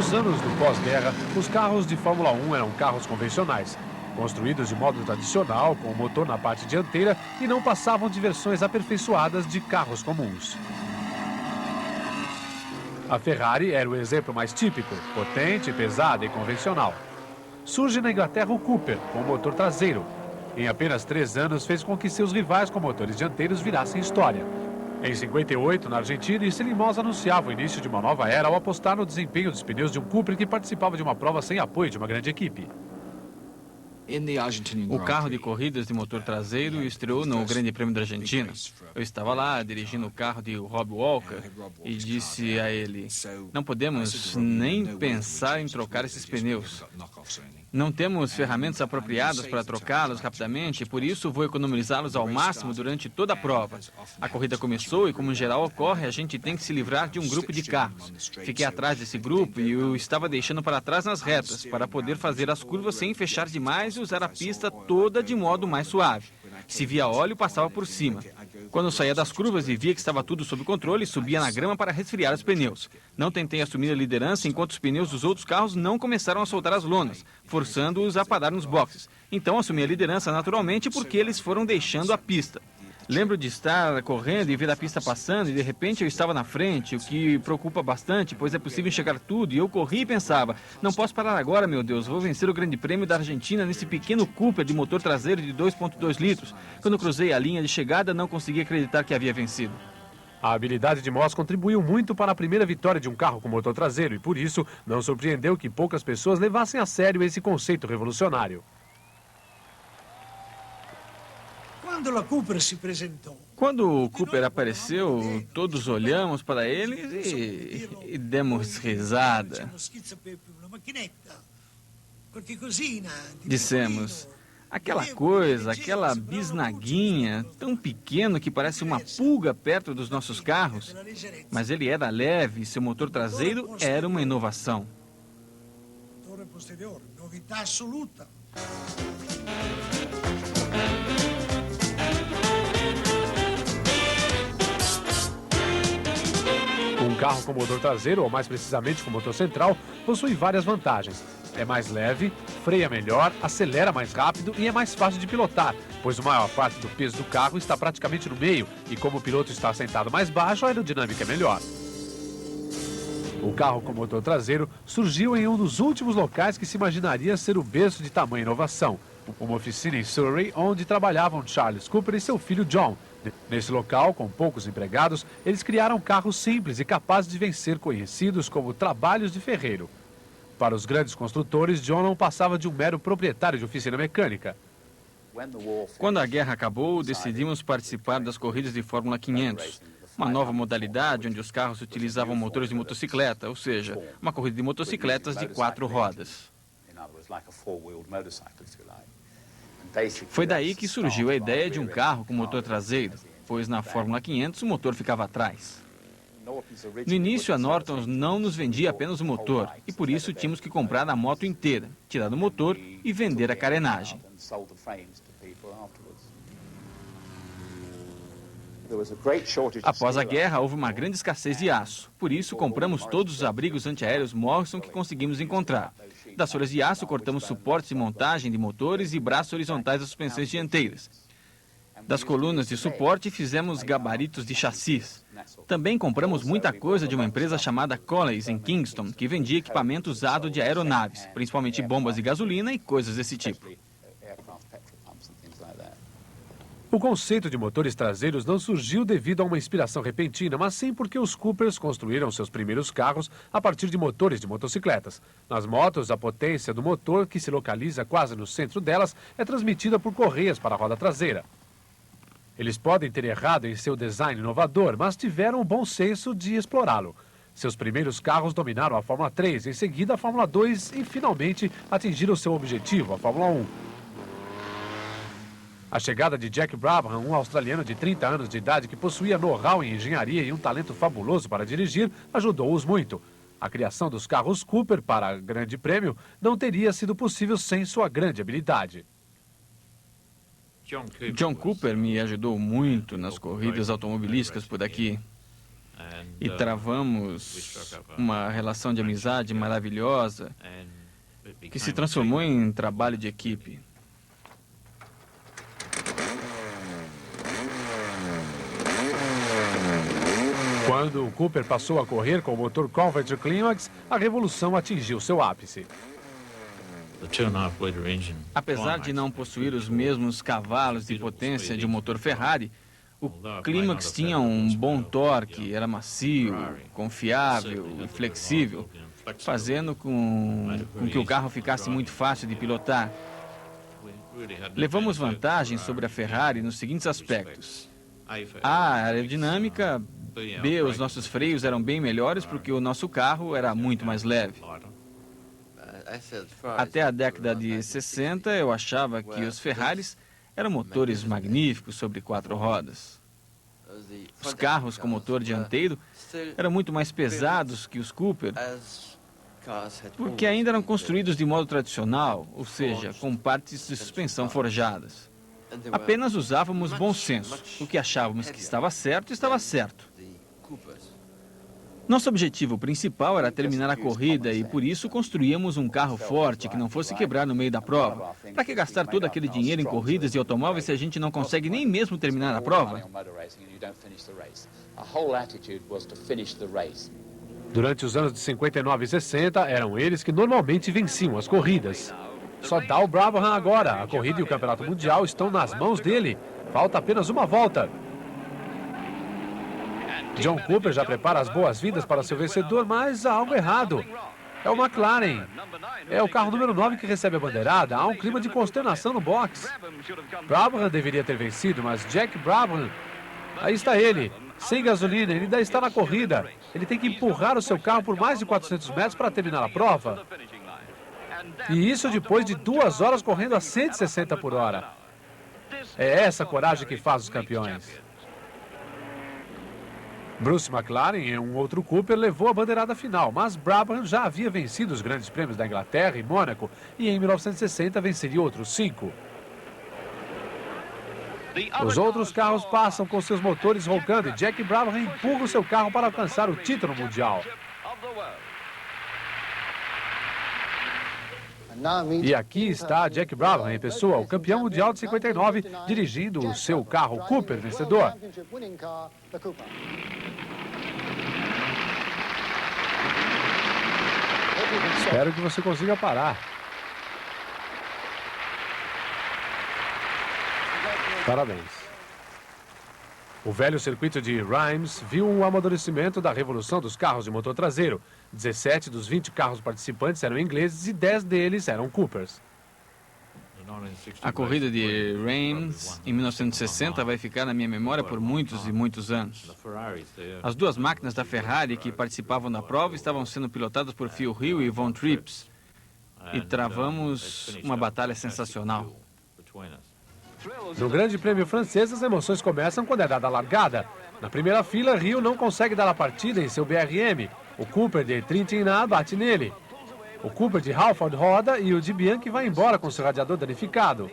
Nos anos do pós-guerra, os carros de Fórmula 1 eram carros convencionais, construídos de modo tradicional, com o motor na parte dianteira, e não passavam de versões aperfeiçoadas de carros comuns. A Ferrari era o exemplo mais típico, potente, pesada e convencional. Surge na Inglaterra o Cooper, com motor traseiro. Em apenas 3 anos, fez com que seus rivais com motores dianteiros virassem história. Em 58, na Argentina, Issei Motors anunciava o início de uma nova era ao apostar no desempenho dos pneus de um Cooper que participava de uma prova sem apoio de uma grande equipe. O carro de corridas de motor traseiro estreou no Grande Prêmio da Argentina. Eu estava lá dirigindo o carro de Rob Walker e disse a ele: não podemos nem pensar em trocar esses pneus. Não temos ferramentas apropriadas para trocá-los rapidamente, por isso vou economizá-los ao máximo durante toda a prova. A corrida começou e, como em geral ocorre, a gente tem que se livrar de um grupo de carros. Fiquei atrás desse grupo e o estava deixando para trás nas retas, para poder fazer as curvas sem fechar demais e usar a pista toda de modo mais suave. Se via óleo, passava por cima. Quando saía das curvas e via que estava tudo sob controle, subia na grama para resfriar os pneus. Não tentei assumir a liderança enquanto os pneus dos outros carros não começaram a soltar as lonas, forçando-os a parar nos boxes. Então assumi a liderança naturalmente porque eles foram deixando a pista. Lembro de estar correndo e ver a pista passando e de repente eu estava na frente, o que preocupa bastante, pois é possível enxergar tudo, e eu corri e pensava: não posso parar agora, meu Deus, vou vencer o Grande Prêmio da Argentina nesse pequeno Cooper de motor traseiro de 2,2 litros. Quando cruzei a linha de chegada, não consegui acreditar que havia vencido. A habilidade de Moss contribuiu muito para a primeira vitória de um carro com motor traseiro e, por isso, não surpreendeu que poucas pessoas levassem a sério esse conceito revolucionário. Quando o Cooper apareceu, todos olhamos para ele e demos risada. Dissemos: aquela coisa, aquela bisnaguinha, tão pequeno que parece uma pulga perto dos nossos carros. Mas ele era leve e seu motor traseiro era uma inovação. Um carro com motor traseiro, ou mais precisamente com motor central, possui várias vantagens. É mais leve, freia melhor, acelera mais rápido e é mais fácil de pilotar, pois a maior parte do peso do carro está praticamente no meio e, como o piloto está sentado mais baixo, a aerodinâmica é melhor. O carro com motor traseiro surgiu em um dos últimos locais que se imaginaria ser o berço de tamanha inovação, uma oficina em Surrey onde trabalhavam Charles Cooper e seu filho John. Nesse local, com poucos empregados, eles criaram carros simples e capazes de vencer conhecidos como trabalhos de ferreiro. Para os grandes construtores, John não passava de um mero proprietário de oficina mecânica. Quando a guerra acabou, decidimos participar das corridas de Fórmula 500, uma nova modalidade onde os carros utilizavam motores de motocicleta, ou seja, uma corrida de motocicletas de 4 rodas. Foi daí que surgiu a ideia de um carro com motor traseiro, pois na Fórmula 500 o motor ficava atrás. No início, a Norton não nos vendia apenas o motor, e por isso tínhamos que comprar a moto inteira, tirar o motor e vender a carenagem. Após a guerra, houve uma grande escassez de aço. Por isso, compramos todos os abrigos antiaéreos Morrison que conseguimos encontrar. Das folhas de aço, cortamos suportes de montagem de motores e braços horizontais das suspensões dianteiras. Das colunas de suporte, fizemos gabaritos de chassis. Também compramos muita coisa de uma empresa chamada Colleys, em Kingston, que vendia equipamento usado de aeronaves, principalmente bombas de gasolina e coisas desse tipo. O conceito de motores traseiros não surgiu devido a uma inspiração repentina, mas sim porque os Coopers construíram seus primeiros carros a partir de motores de motocicletas. Nas motos, a potência do motor, que se localiza quase no centro delas, é transmitida por correias para a roda traseira. Eles podem ter errado em seu design inovador, mas tiveram o bom senso de explorá-lo. Seus primeiros carros dominaram a Fórmula 3, em seguida a Fórmula 2 e, finalmente, atingiram seu objetivo, a Fórmula 1. A chegada de Jack Brabham, um australiano de 30 anos de idade que possuía know-how em engenharia e um talento fabuloso para dirigir, ajudou-os muito. A criação dos carros Cooper para Grande Prêmio não teria sido possível sem sua grande habilidade. John Cooper me ajudou muito nas corridas automobilísticas por aqui. e travamos uma relação de amizade maravilhosa que se transformou em trabalho de equipe. Quando o Cooper passou a correr com o motor Converter Climax, a revolução atingiu seu ápice. Apesar de não possuir os mesmos cavalos de potência de um motor Ferrari, o Climax tinha um bom torque, era macio, confiável e flexível, fazendo com que o carro ficasse muito fácil de pilotar. Levamos vantagem sobre a Ferrari nos seguintes aspectos: A, aerodinâmica; B, os nossos freios eram bem melhores porque o nosso carro era muito mais leve. Até a década de 60, eu achava que os Ferraris eram motores magníficos sobre 4 rodas. Os carros com motor dianteiro eram muito mais pesados que os Cooper, porque ainda eram construídos de modo tradicional, ou seja, com partes de suspensão forjadas. Apenas usávamos bom senso. O que achávamos que estava certo, estava certo. Nosso objetivo principal era terminar a corrida e, por isso, construíamos um carro forte que não fosse quebrar no meio da prova. Para que gastar todo aquele dinheiro em corridas e automóveis se a gente não consegue nem mesmo terminar a prova? Durante os anos de 59 e 60, eram eles que normalmente venciam as corridas. Só dá o Brabham agora. A corrida e o campeonato mundial estão nas mãos dele. Falta apenas uma volta. John Cooper já prepara as boas-vindas para seu vencedor, mas há algo errado. É o McLaren. É o carro número 9 que recebe a bandeirada. Há um clima de consternação no box. Brabham deveria ter vencido, mas Jack Brabham... Aí está ele, sem gasolina, ele ainda está na corrida. Ele tem que empurrar o seu carro por mais de 400 metros para terminar a prova. E isso depois de 2 horas correndo a 160 por hora. É essa coragem que faz os campeões. Bruce McLaren, em um outro Cooper, levou a bandeirada final, mas Brabham já havia vencido os grandes prêmios da Inglaterra e Mônaco, e em 1960 venceria outros 5. Os outros carros passam com seus motores roncando e Jack Brabham empurra o seu carro para alcançar o título mundial. E aqui está Jack Brabham em pessoa, o campeão mundial de 59, dirigindo o seu carro Cooper vencedor. Espero que você consiga parar. Parabéns. O velho circuito de Reims viu o amadurecimento da revolução dos carros de motor traseiro. 17 dos 20 carros participantes eram ingleses e 10 deles eram Coopers. A corrida de Reims, em 1960, vai ficar na minha memória por muitos e muitos anos. As 2 máquinas da Ferrari que participavam da prova estavam sendo pilotadas por Phil Hill e Von Trips. E travamos uma batalha sensacional. No Grande Prêmio francês, as emoções começam quando é dada a largada. Na primeira fila, Hill não consegue dar a partida em seu BRM. O Cooper de Trintignant bate nele. O Cooper de Halford roda e o de Bianchi vai embora com seu radiador danificado.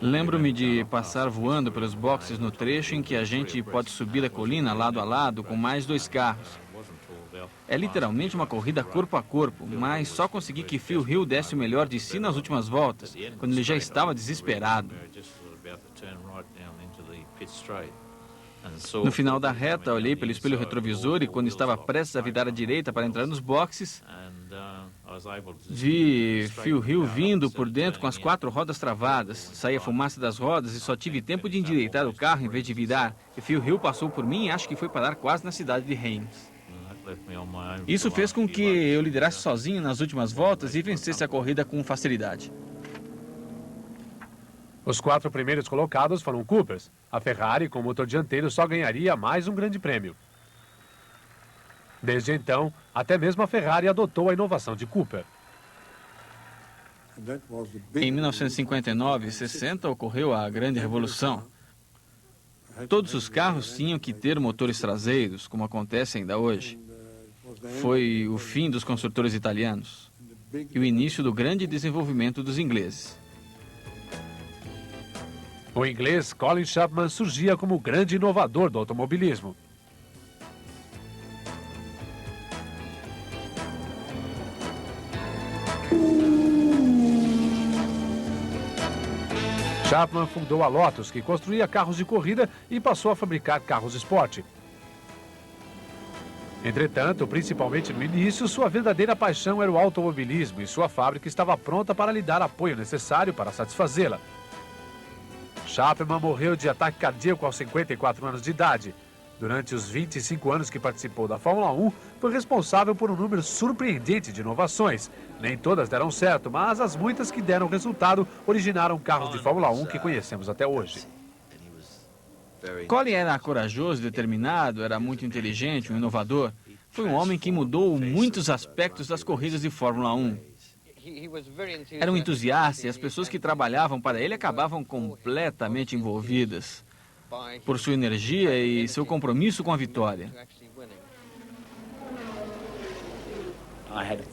Lembro-me de passar voando pelos boxes no trecho em que a gente pode subir a colina lado a lado com mais 2 carros. É literalmente uma corrida corpo a corpo, mas só consegui que Phil Hill desse o melhor de si nas últimas voltas, quando ele já estava desesperado. No final da reta, olhei pelo espelho retrovisor e, quando estava prestes a virar à direita para entrar nos boxes, vi Phil Hill vindo por dentro com as 4 rodas travadas. Saía fumaça das rodas e só tive tempo de endireitar o carro em vez de virar. E Phil Hill passou por mim e acho que foi parar quase na cidade de Reims. Isso fez com que eu liderasse sozinho nas últimas voltas e vencesse a corrida com facilidade. Os 4 primeiros colocados foram Coopers. A Ferrari, com motor dianteiro, só ganharia mais um grande prêmio. Desde então, até mesmo a Ferrari adotou a inovação de Cooper. Em 1959 e 60 ocorreu a Grande Revolução. Todos os carros tinham que ter motores traseiros, como acontece ainda hoje. Foi o fim dos construtores italianos e o início do grande desenvolvimento dos ingleses. O inglês Colin Chapman surgia como o grande inovador do automobilismo. Chapman fundou a Lotus, que construía carros de corrida e passou a fabricar carros esporte. Entretanto, principalmente no início, sua verdadeira paixão era o automobilismo e sua fábrica estava pronta para lhe dar apoio necessário para satisfazê-la. Chapman morreu de ataque cardíaco aos 54 anos de idade. Durante os 25 anos que participou da Fórmula 1, foi responsável por um número surpreendente de inovações. Nem todas deram certo, mas as muitas que deram resultado originaram carros de Fórmula 1 que conhecemos até hoje. Colin era corajoso, determinado, era muito inteligente, um inovador. Foi um homem que mudou muitos aspectos das corridas de Fórmula 1. Era um entusiasta e as pessoas que trabalhavam para ele acabavam completamente envolvidas por sua energia e seu compromisso com a vitória.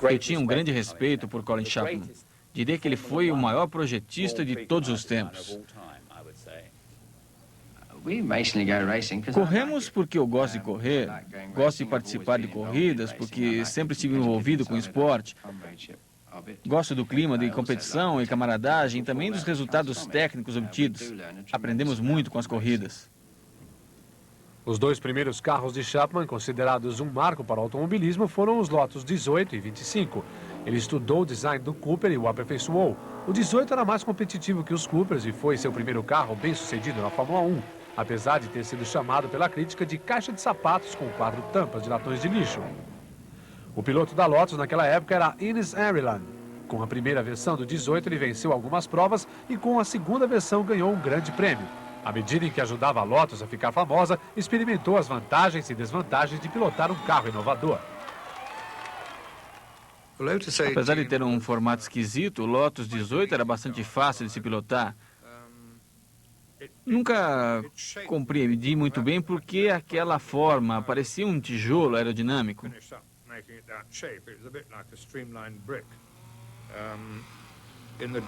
Eu tinha um grande respeito por Colin Chapman. Diria que ele foi o maior projetista de todos os tempos. Corremos porque eu gosto de correr, gosto de participar de corridas porque sempre estive envolvido com esporte. Gosto do clima de competição e camaradagem e também dos resultados técnicos obtidos. Aprendemos muito com as corridas. Os dois primeiros carros de Chapman, considerados um marco para o automobilismo, foram os Lotus 18 e 25. Ele estudou o design do Cooper e o aperfeiçoou. O 18 era mais competitivo que os Coopers e foi seu primeiro carro bem sucedido na Fórmula 1, apesar de ter sido chamado pela crítica de caixa de sapatos com 4 tampas de latões de lixo. O piloto da Lotus naquela época era Ines Arilan. Com a primeira versão do 18, ele venceu algumas provas e com a segunda versão ganhou um grande prêmio. À medida em que ajudava a Lotus a ficar famosa, experimentou as vantagens e desvantagens de pilotar um carro inovador. Apesar de ter um formato esquisito, o Lotus 18 era bastante fácil de se pilotar. Nunca compreendi muito bem por que aquela forma parecia um tijolo aerodinâmico.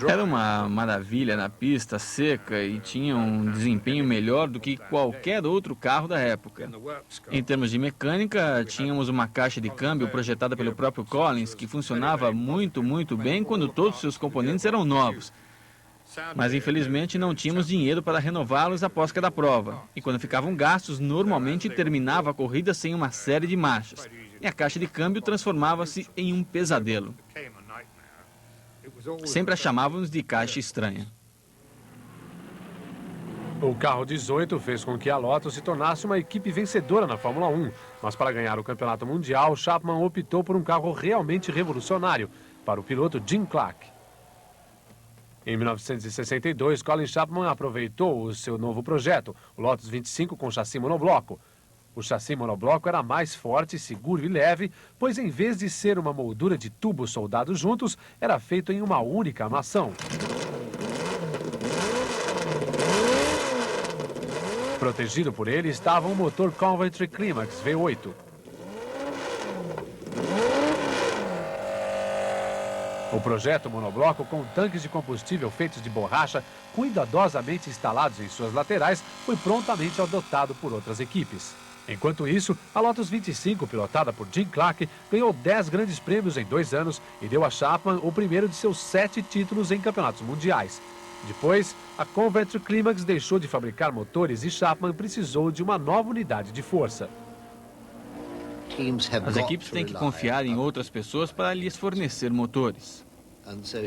Era uma maravilha na pista seca e tinha um desempenho melhor do que qualquer outro carro da época. Em termos de mecânica, tínhamos uma caixa de câmbio projetada pelo próprio Collins que funcionava muito bem quando todos os seus componentes eram novos. Mas infelizmente não tínhamos dinheiro para renová-los após cada prova. E quando ficavam gastos, normalmente terminava a corrida sem uma série de marchas. E a caixa de câmbio transformava-se em um pesadelo. Sempre a chamávamos de caixa estranha. O carro 18 fez com que a Lotus se tornasse uma equipe vencedora na Fórmula 1. Mas para ganhar o campeonato mundial, Chapman optou por um carro realmente revolucionário, para o piloto Jim Clark. Em 1962, Colin Chapman aproveitou o seu novo projeto, o Lotus 25 com chassi monobloco. O chassi monobloco era mais forte, seguro e leve, pois em vez de ser uma moldura de tubos soldados juntos, era feito em uma única armação. Protegido por ele estava um motor Coventry Climax V8. O projeto monobloco, com tanques de combustível feitos de borracha, cuidadosamente instalados em suas laterais, foi prontamente adotado por outras equipes. Enquanto isso, a Lotus 25, pilotada por Jim Clark, ganhou 10 grandes prêmios em 2 anos e deu a Chapman o primeiro de seus 7 títulos em campeonatos mundiais. Depois, a Coventry Climax deixou de fabricar motores e Chapman precisou de uma nova unidade de força. As equipes têm que confiar em outras pessoas para lhes fornecer motores.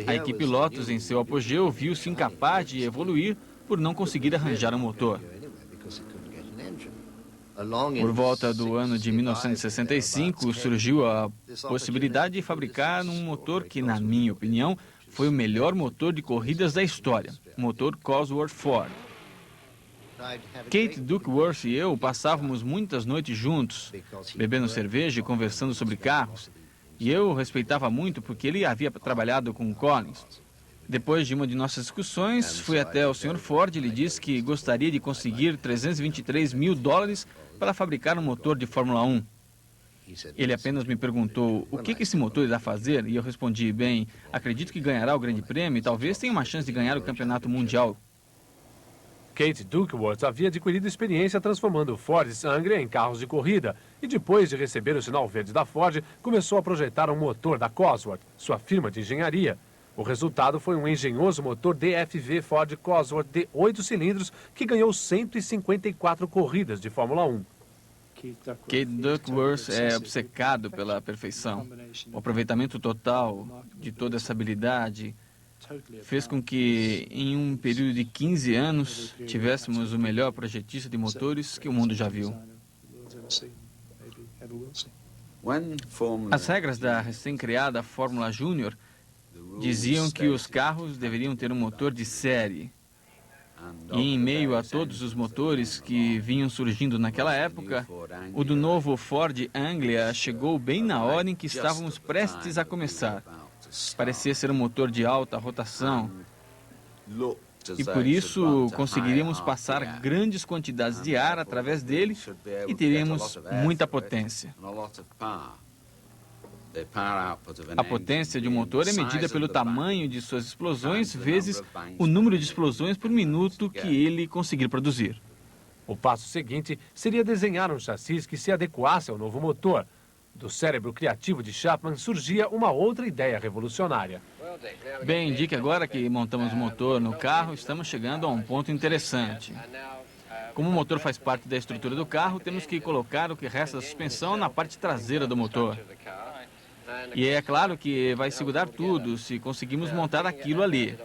A equipe Lotus, em seu apogeu, viu-se incapaz de evoluir por não conseguir arranjar um motor. Por volta do ano de 1965, surgiu a possibilidade de fabricar um motor que, na minha opinião, foi o melhor motor de corridas da história, o motor Cosworth Ford. Kate Duckworth e eu passávamos muitas noites juntos, bebendo cerveja e conversando sobre carros, e eu o respeitava muito porque ele havia trabalhado com Collins. Depois de uma de nossas discussões, fui até o Sr. Ford e lhe disse que gostaria de conseguir $323 mil para fabricar um motor de Fórmula 1. Ele apenas me perguntou o que esse motor irá fazer e eu respondi, bem, acredito que ganhará o grande prêmio e talvez tenha uma chance de ganhar o campeonato mundial. Kate Duckworth havia adquirido experiência transformando Fords Anglia em carros de corrida e, depois de receber o sinal verde da Ford, começou a projetar um motor da Cosworth, sua firma de engenharia. O resultado foi um engenhoso motor DFV Ford Cosworth de 8 cilindros que ganhou 154 corridas de Fórmula 1. Kate Duckworth é obcecado pela perfeição. O aproveitamento total de toda essa habilidade fez com que, em um período de 15 anos, tivéssemos o melhor projetista de motores que o mundo já viu. As regras da recém-criada Fórmula Júnior diziam que os carros deveriam ter um motor de série. E em meio a todos os motores que vinham surgindo naquela época, o do novo Ford Anglia chegou bem na hora em que estávamos prestes a começar. Parecia ser um motor de alta rotação e por isso conseguiríamos passar grandes quantidades de ar através dele e teríamos muita potência. A potência de um motor é medida pelo tamanho de suas explosões vezes o número de explosões por minuto que ele conseguir produzir. O passo seguinte seria desenhar um chassi que se adequasse ao novo motor. Do cérebro criativo de Chapman surgia uma outra ideia revolucionária. Bem, Dick, agora que montamos o motor no carro, estamos chegando a um ponto interessante. Como o motor faz parte da estrutura do carro, temos que colocar o que resta da suspensão na parte traseira do motor. E é claro que vai segurar tudo se conseguirmos montar aquilo ali.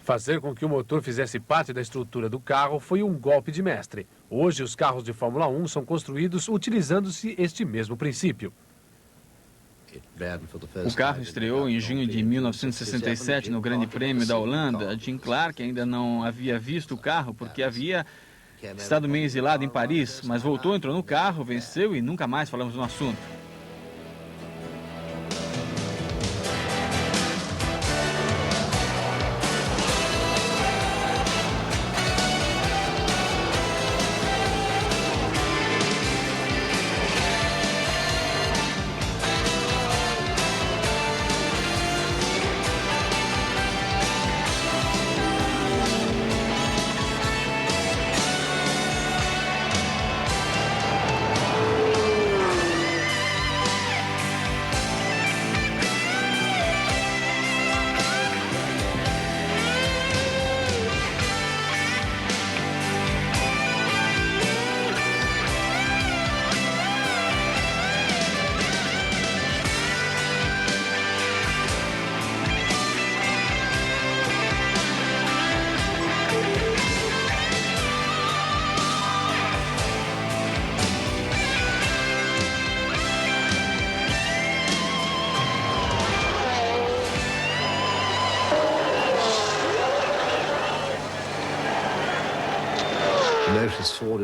Fazer com que o motor fizesse parte da estrutura do carro foi um golpe de mestre. Hoje, os carros de Fórmula 1 são construídos utilizando-se este mesmo princípio. O carro estreou em junho de 1967 no Grande Prêmio da Holanda. Jim Clark ainda não havia visto o carro porque havia estado meio exilado em Paris, mas voltou, entrou no carro, venceu e nunca mais falamos no assunto.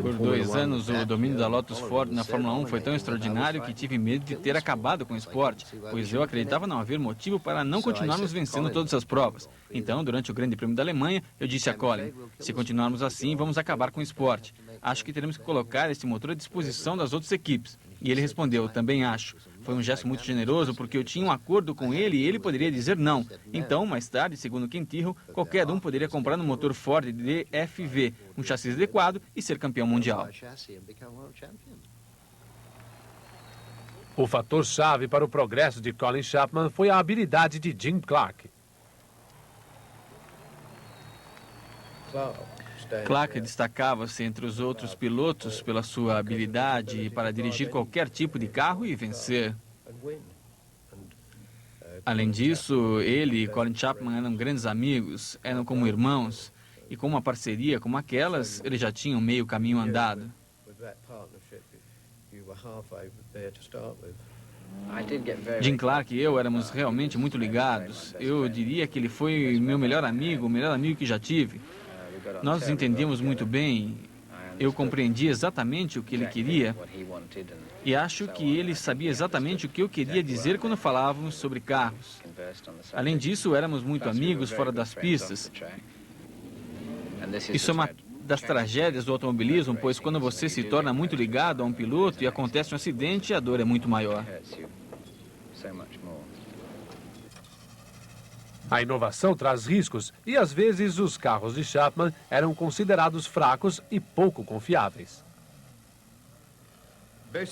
Por 2 anos, o domínio da Lotus Ford na Fórmula 1 foi tão extraordinário que tive medo de ter acabado com o esporte, pois eu acreditava não haver motivo para não continuarmos vencendo todas as provas. Então, durante o Grande Prêmio da Alemanha, eu disse a Colin, se continuarmos assim, vamos acabar com o esporte. Acho que teremos que colocar este motor à disposição das outras equipes. E ele respondeu, também acho. Foi um gesto muito generoso porque eu tinha um acordo com ele e ele poderia dizer não. Então, mais tarde, segundo Ken Tyrrell, qualquer um poderia comprar um motor Ford DFV, um chassi adequado e ser campeão mundial. O fator-chave para o progresso de Colin Chapman foi a habilidade de Jim Clark. Clark destacava-se entre os outros pilotos pela sua habilidade para dirigir qualquer tipo de carro e vencer. Além disso, ele e Colin Chapman eram grandes amigos, eram como irmãos, e com uma parceria como aquelas, eles já tinham meio caminho andado. Jim Clark e eu éramos realmente muito ligados. Eu diria que ele foi meu melhor amigo, o melhor amigo que já tive. Nós nos entendíamos muito bem. Eu compreendia exatamente o que ele queria e acho que ele sabia exatamente o que eu queria dizer quando falávamos sobre carros. Além disso, éramos muito amigos fora das pistas. Isso é uma das tragédias do automobilismo, pois quando você se torna muito ligado a um piloto e acontece um acidente, a dor é muito maior. A inovação traz riscos e, às vezes, os carros de Chapman eram considerados fracos e pouco confiáveis.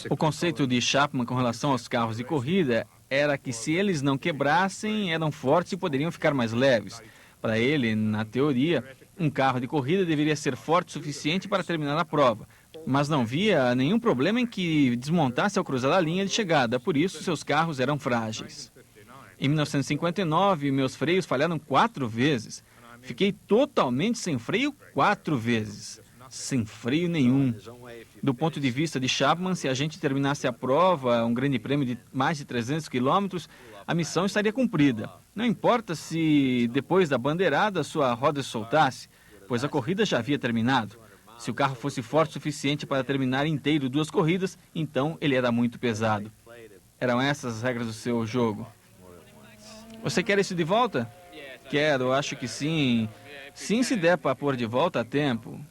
O conceito de Chapman com relação aos carros de corrida era que se eles não quebrassem, eram fortes e poderiam ficar mais leves. Para ele, na teoria, um carro de corrida deveria ser forte o suficiente para terminar a prova, mas não via nenhum problema em que desmontasse ao cruzar a linha de chegada, por isso seus carros eram frágeis. Em 1959, meus freios falharam 4 vezes. Fiquei totalmente sem freio 4 vezes. Sem freio nenhum. Do ponto de vista de Chapman, se a gente terminasse a prova, um grande prêmio de mais de 300 quilômetros, a missão estaria cumprida. Não importa se depois da bandeirada sua roda se soltasse, pois a corrida já havia terminado. Se o carro fosse forte o suficiente para terminar inteiro 2 corridas, então ele era muito pesado. Eram essas as regras do seu jogo. Você quer isso de volta? Quero, acho que sim. Sim, se der para pôr de volta a tempo.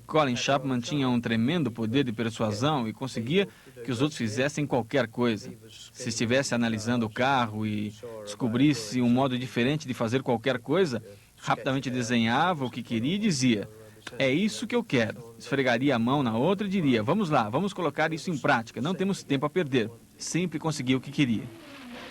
Colin Chapman tinha um tremendo poder de persuasão e conseguia que os outros fizessem qualquer coisa. Se estivesse analisando o carro e descobrisse um modo diferente de fazer qualquer coisa, rapidamente desenhava o que queria e dizia: é isso que eu quero. Esfregaria a mão na outra e diria: vamos lá, vamos colocar isso em prática, não temos tempo a perder. Sempre conseguia o que queria.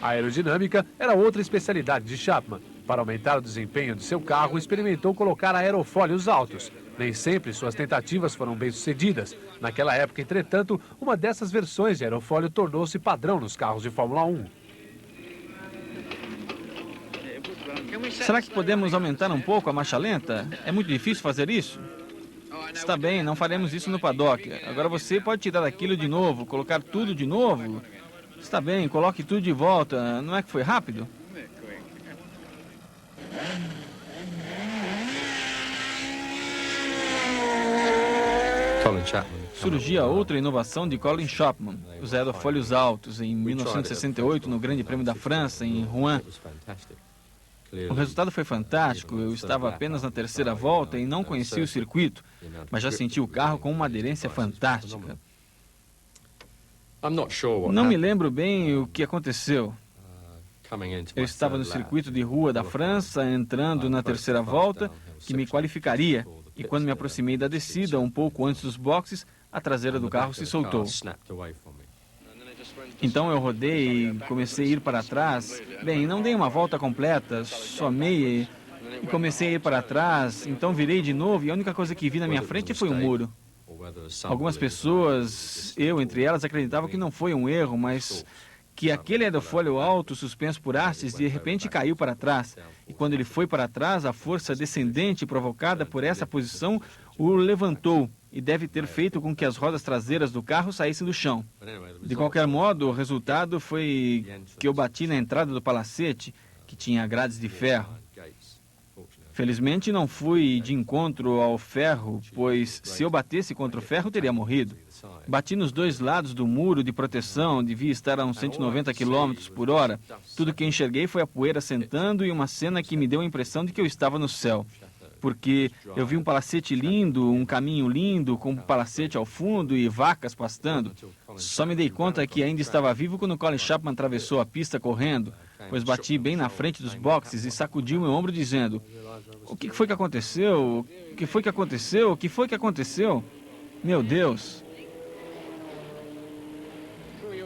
A aerodinâmica era outra especialidade de Chapman. Para aumentar o desempenho de seu carro, experimentou colocar aerofólios altos. Nem sempre suas tentativas foram bem-sucedidas. Naquela época, entretanto, uma dessas versões de aerofólio tornou-se padrão nos carros de Fórmula 1. Será que podemos aumentar um pouco a marcha lenta? É muito difícil fazer isso? Está bem, não faremos isso no paddock. Agora você pode tirar aquilo de novo, colocar tudo de novo. Está bem, coloque tudo de volta. Não é que foi rápido? Surgia outra inovação de Colin Chapman, os aerofólios altos, em 1968, no Grande Prêmio da França, em Rouen. O resultado foi fantástico. Eu estava apenas na 3ª volta e não conhecia o circuito, mas já senti o carro com uma aderência fantástica. Não me lembro bem o que aconteceu. Eu estava no circuito de rua da França, entrando na 3ª volta, que me qualificaria, e quando me aproximei da descida, um pouco antes dos boxes, a traseira do carro se soltou. Então eu rodei e comecei a ir para trás. Bem, não dei uma volta completa, só meia, e comecei a ir para trás. Então virei de novo e a única coisa que vi na minha frente foi um muro. Algumas pessoas, eu entre elas, acreditavam que não foi um erro, mas que aquele aerofólio alto, suspenso por hastes, de repente caiu para trás. E quando ele foi para trás, a força descendente provocada por essa posição o levantou e deve ter feito com que as rodas traseiras do carro saíssem do chão. De qualquer modo, o resultado foi que eu bati na entrada do palacete, que tinha grades de ferro. Felizmente não fui de encontro ao ferro, pois se eu batesse contra o ferro, teria morrido. Bati nos 2 lados do muro de proteção, devia estar a uns 190 km por hora. Tudo que enxerguei foi a poeira sentando e uma cena que me deu a impressão de que eu estava no céu. Porque eu vi um palacete lindo, um caminho lindo, com um palacete ao fundo e vacas pastando. Só me dei conta que ainda estava vivo quando Colin Chapman atravessou a pista correndo, pois bati bem na frente dos boxes e sacudiu meu ombro dizendo: o que foi que aconteceu? O que foi que aconteceu? O que foi que aconteceu? Meu Deus!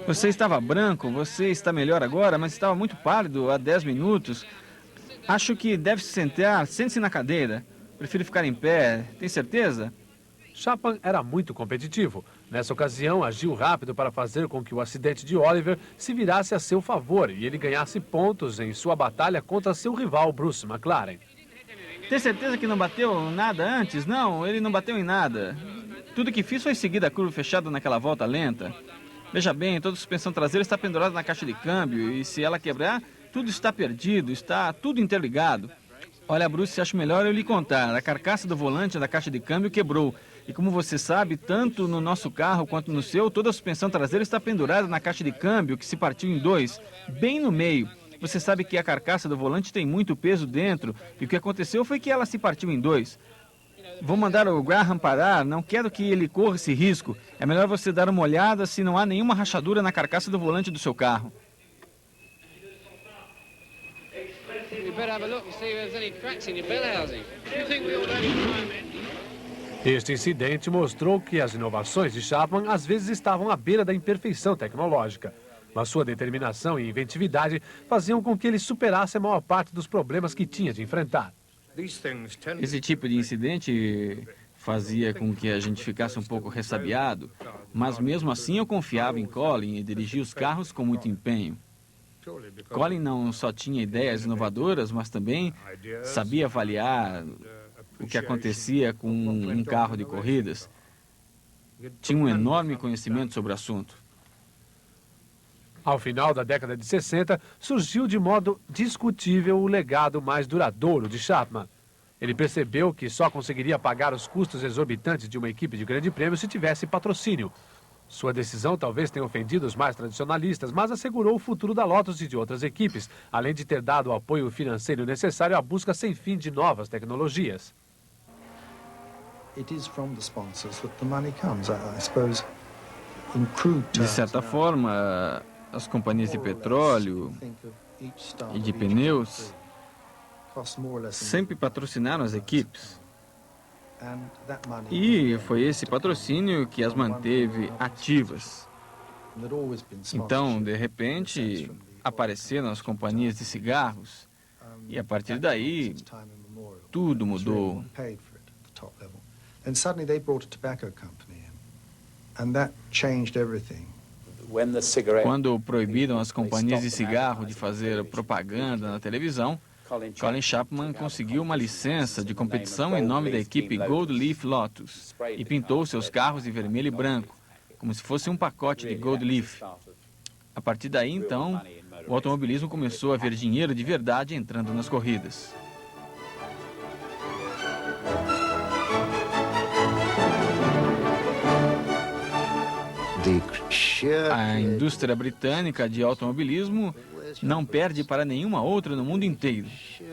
Você estava branco, você está melhor agora, mas estava muito pálido há 10 minutos. Acho que deve se sentar, sente-se na cadeira. Prefiro ficar em pé, tem certeza? Chapman era muito competitivo. Nessa ocasião, agiu rápido para fazer com que o acidente de Oliver se virasse a seu favor e ele ganhasse pontos em sua batalha contra seu rival Bruce McLaren. Tem certeza que não bateu nada antes? Não, ele não bateu em nada. Tudo que fiz foi seguir a curva fechada naquela volta lenta. Veja bem, toda a suspensão traseira está pendurada na caixa de câmbio e se ela quebrar, tudo está perdido, está tudo interligado. Olha, Bruce, acho melhor eu lhe contar. A carcaça do volante da caixa de câmbio quebrou. E como você sabe, tanto no nosso carro quanto no seu, toda a suspensão traseira está pendurada na caixa de câmbio, que se partiu em 2, bem no meio. Você sabe que a carcaça do volante tem muito peso dentro, e o que aconteceu foi que ela se partiu em 2. Vou mandar o Graham parar, não quero que ele corra esse risco. É melhor você dar uma olhada se não há nenhuma rachadura na carcaça do volante do seu carro. Este incidente mostrou que as inovações de Chapman às vezes estavam à beira da imperfeição tecnológica, mas sua determinação e inventividade faziam com que ele superasse a maior parte dos problemas que tinha de enfrentar. Esse tipo de incidente fazia com que a gente ficasse um pouco ressabiado, mas mesmo assim eu confiava em Colin e dirigia os carros com muito empenho. Colin não só tinha ideias inovadoras, mas também sabia avaliar o que acontecia com um carro de corridas. Tinha um enorme conhecimento sobre o assunto. Ao final da década de 60, surgiu de modo discutível o legado mais duradouro de Chapman. Ele percebeu que só conseguiria pagar os custos exorbitantes de uma equipe de grande prêmio se tivesse patrocínio. Sua decisão talvez tenha ofendido os mais tradicionalistas, mas assegurou o futuro da Lotus e de outras equipes, além de ter dado o apoio financeiro necessário à busca sem fim de novas tecnologias. De certa forma, as companhias de petróleo e de pneus sempre patrocinaram as equipes. E foi esse patrocínio que as manteve ativas. Então, de repente, apareceram as companhias de cigarros e a partir daí tudo mudou. Quando proibiram as companhias de cigarro de fazer propaganda na televisão, Colin Chapman conseguiu uma licença de competição em nome da equipe Gold Leaf Lotus e pintou seus carros de vermelho e branco, como se fosse um pacote de Gold Leaf. A partir daí, então, o automobilismo começou a ver dinheiro de verdade entrando nas corridas. A indústria britânica de automobilismo não perde para nenhuma outra no mundo inteiro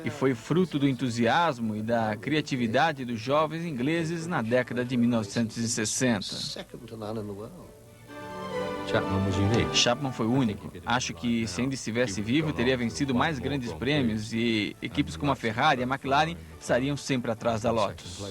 e foi fruto do entusiasmo e da criatividade dos jovens ingleses na década de 1960. Chapman foi único. Acho que se ainda estivesse vivo, teria vencido mais grandes prêmios e equipes como a Ferrari e a McLaren estariam sempre atrás da Lotus.